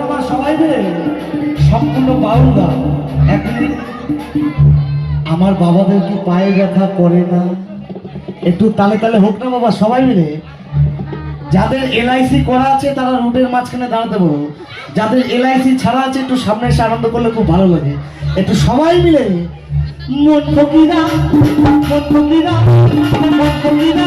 বাবা সবাই মিলে সম্পূর্ণ বাউল গান। এক মিনিট, আমার বাবাদের কি পায়ে ব্যথা করে না? একটু তালে তালে হোক না বাবা সবাই মিলে। যাদের এলআইসি করা আছে তারা রুটের মাঝখানে দাঁড়াতে বলো, যাদের এলআইসি ছাড়া আছে একটু সামনে এসে আনন্দ করলে খুব ভালো লাগে। একটু সবাই মিলে মন ফকিরা মন ফকিরা মন ফকিরা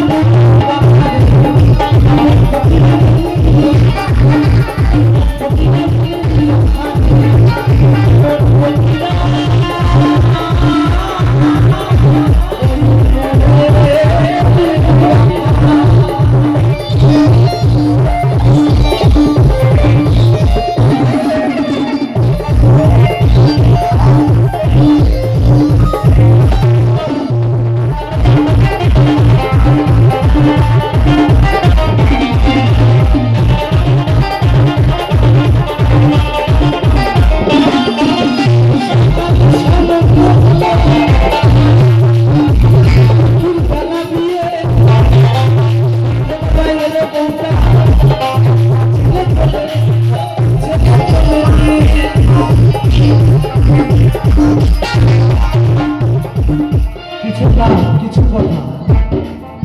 কিছু কথা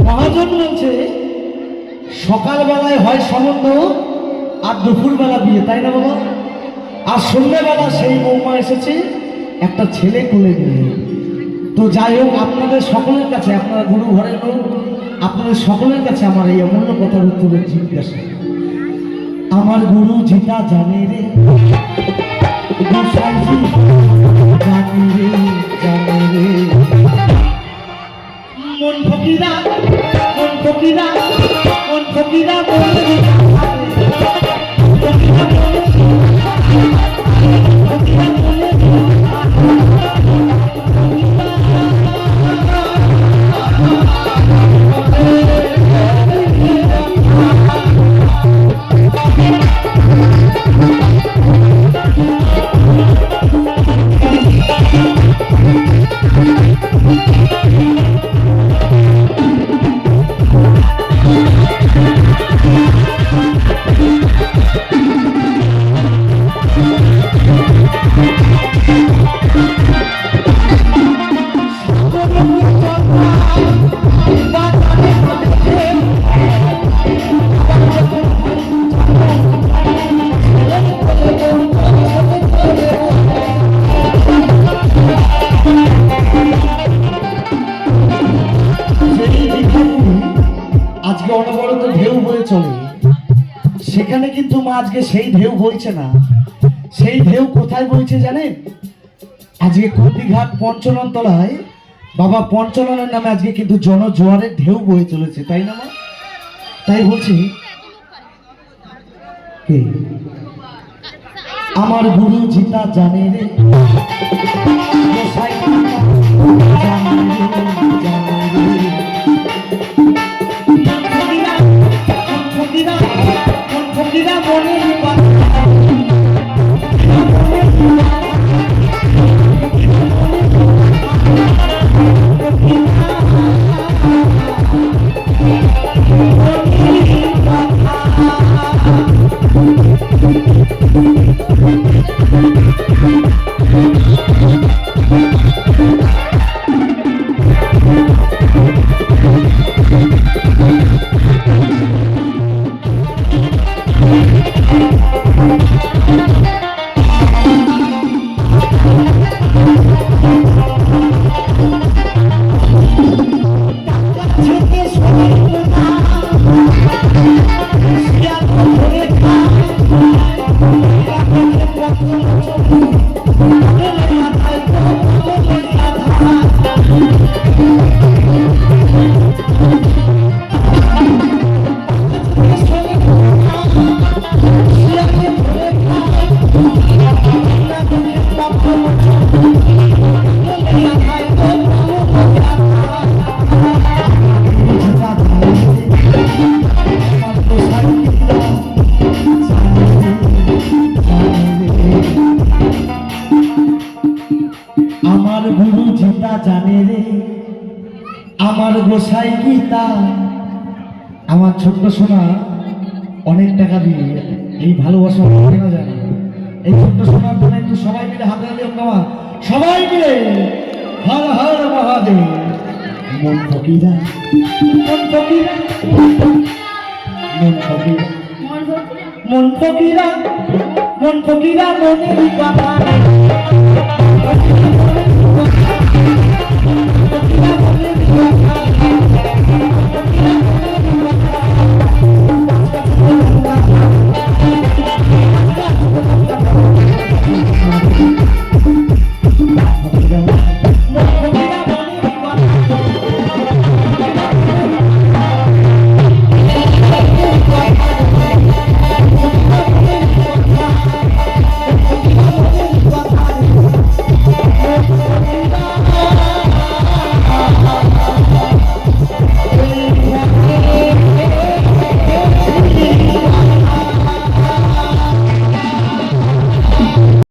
মহাজন বলছে সকালবেলায় হয় সম্বন্ধ আর দুপুরবেলা বিয়ে, তাই না বাবা? আর সন্ধ্যাবেলা সেই বৌমা এসেছে একটা ছেলে কোলে নিয়ে। তো যাই হোক, আপনাদের সকলের কাছে, আপনারা গুরু ঘরের লোক, আপনাদের সকলের কাছে আমার এই অমূল্য কথার উত্তরের জিজ্ঞাসা। আমার গুরু যেটা জানে রে জানে রে জানে রে মন ফকিরা মন ফকিরা মন ফকিরা বলে আজকে অনবরত ঢেউ বয়ে চলে, সেখানে কিন্তু মা আজকে সেই ঢেউ বইছে না। সেই ঢেউ কোথায় বইছে জানেন? আজকে কুন্দিঘাট পঞ্চনন তলায় বাবা পঞ্চননের নামে আজকে কিন্তু জনজোয়ারের ঢেউ বয়ে চলেছে, তাই না মা? তাই বলছি কে আমার গুরু জিতা জানে রে জানে রে আমার গোসাই গীতা। আমার ছোট্ট সোনা অনেক টাকা দিয়ে এই ভালোবাসা কেনা যায় না। এই ছোট্ট শোনার জন্য একটু সবাই মিলে হাতে হাতে হোক নামা, সবাই মিলে হর হর মহাদেব। মন ফকিরা, মন ফকিরা, মন ফকিরা, মন ফকিরা, মন ফকিরা, মনের কথা